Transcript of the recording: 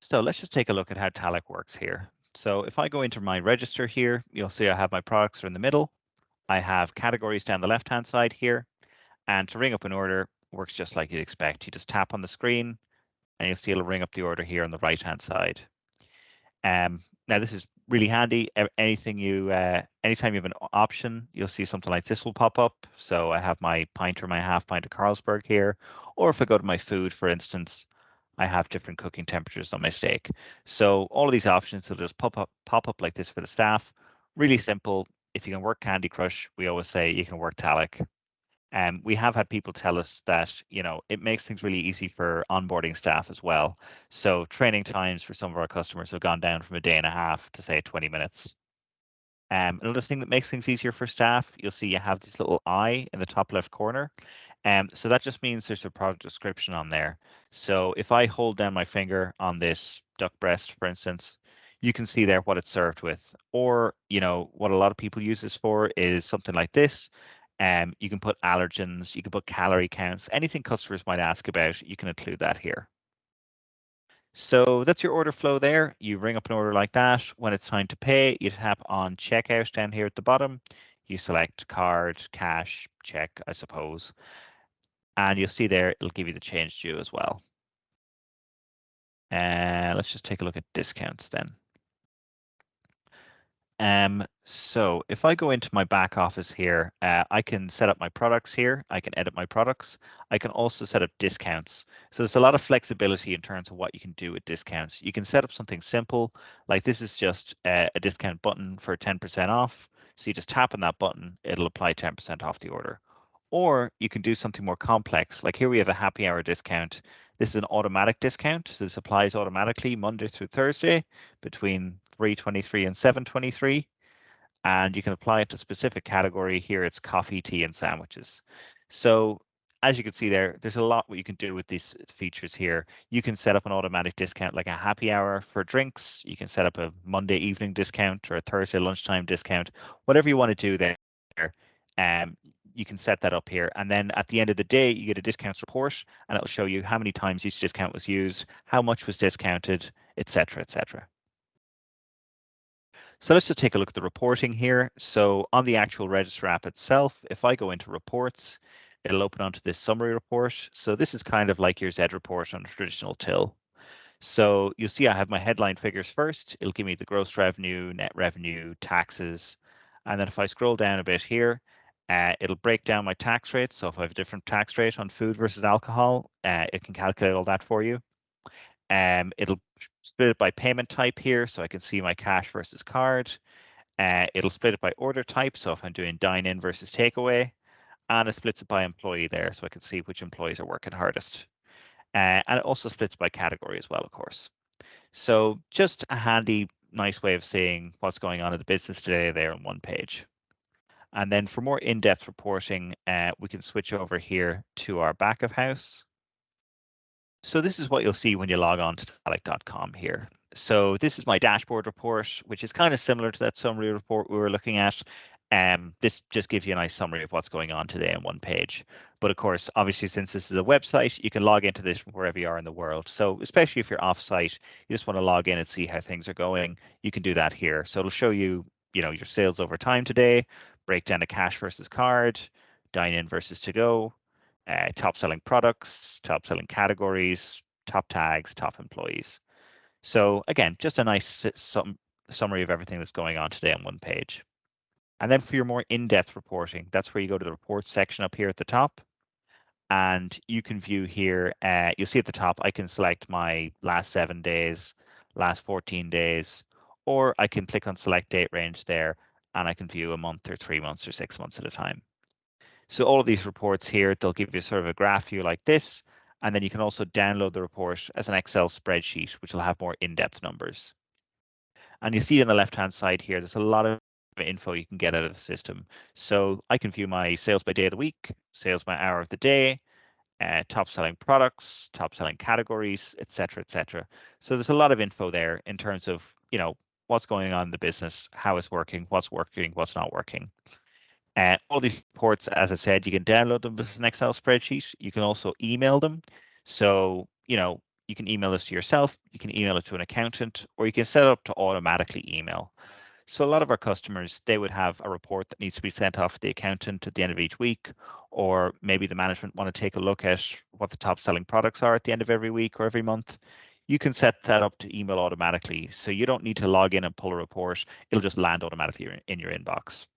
So let's just take a look at how Talech works here. So if I go into my register here, you'll see I have my products are in the middle. I have categories down the left-hand side here. And to ring up an order works just like you'd expect. You just tap on the screen and you'll see it'll ring up the order here on the right-hand side. Now this is really handy. Anything anytime you have an option, you'll see something like this will pop up. So I have my pint or my half pint of Carlsberg here, or if I go to my food, for instance, I have different cooking temperatures on my steak. So all of these options will just pop up like this for the staff. Really simple. If you can work Candy Crush, we always say you can work Talech. We have had people tell us that, it makes things really easy for onboarding staff as well. So training times for some of our customers have gone down from a day and a half to say 20 minutes. Another thing that makes things easier for staff, you'll see you have this little eye in the top left corner. So that just means there's a product description on there. So if I hold down my finger on this duck breast, for instance, you can see there what it's served with. Or, what a lot of people use this for is something like this. You can put allergens, you can put calorie counts, anything customers might ask about, you can include that here. So that's your order flow there. You ring up an order like that. When it's time to pay, you tap on checkout down here at the bottom. You select card, cash, check, I suppose. And you'll see there, it'll give you the change due as well. Let's just take a look at discounts then. So if I go into my back office here, I can set up my products here. I can edit my products. I can also set up discounts. So there's a lot of flexibility in terms of what you can do with discounts. You can set up something simple, like this is just a discount button for 10% off. So you just tap on that button, it'll apply 10% off the order. Or you can do something more complex, like here we have a happy hour discount. This is an automatic discount, so this applies automatically Monday through Thursday between 3:23 and 7:23. And you can apply it to a specific category. Here it's coffee, tea, and sandwiches. So as you can see there, there's a lot what you can do with these features here. You can set up an automatic discount like a happy hour for drinks. You can set up a Monday evening discount or a Thursday lunchtime discount, whatever you want to do there. You can set that up here. And then at the end of the day, you get a discounts report and it'll show you how many times each discount was used, how much was discounted, etc., etc. So let's just take a look at the reporting here. So on the actual register app itself, if I go into reports, it'll open onto this summary report. So this is kind of like your Z report on a traditional till. So you'll see I have my headline figures first. It'll give me the gross revenue, net revenue, taxes. And then if I scroll down a bit here, it'll break down my tax rate. So if I have a different tax rate on food versus alcohol, it can calculate all that for you. It'll split it by payment type here, so I can see my cash versus card. It'll split it by order type, so if I'm doing dine-in versus takeaway, and it splits it by employee there, so I can see which employees are working hardest. And it also splits by category as well, of course. So just a handy, nice way of seeing what's going on in the business today there on one page. And then for more in-depth reporting, we can switch over here to our back of house. So this is what you'll see when you log on to talech.com here. So this is my dashboard report, which is kind of similar to that summary report we were looking at. This just gives you a nice summary of what's going on today on one page. But of course, obviously, since this is a website, you can log into this from wherever you are in the world. So especially if you're offsite, you just want to log in and see how things are going, you can do that here. So it'll show you, your sales over time today, breakdown of cash versus card, dine in versus to go, top selling products, top selling categories, top tags, top employees. So again, just a nice summary of everything that's going on today on one page. And then for your more in-depth reporting, that's where you go to the reports section up here at the top. And you can view here, you'll see at the top, I can select my last 7 days, last 14 days, or I can click on select date range there, and I can view a month or 3 months or 6 months at a time. So all of these reports here, they'll give you sort of a graph view like this, and then you can also download the report as an Excel spreadsheet, which will have more in-depth numbers. And you see on the left-hand side here, there's a lot of info you can get out of the system. So I can view my sales by day of the week, sales by hour of the day, top selling products, top selling categories, etc., etc. So there's a lot of info there in terms of, what's going on in the business, how it's working, what's not working. All these reports, as I said, you can download them as an Excel spreadsheet. You can also email them. So, You can email this to yourself, you can email it to an accountant, or you can set it up to automatically email. So a lot of our customers, they would have a report that needs to be sent off to the accountant at the end of each week, or maybe the management want to take a look at what the top selling products are at the end of every week or every month. You can set that up to email automatically. So you don't need to log in and pull a report. It'll just land automatically in your inbox.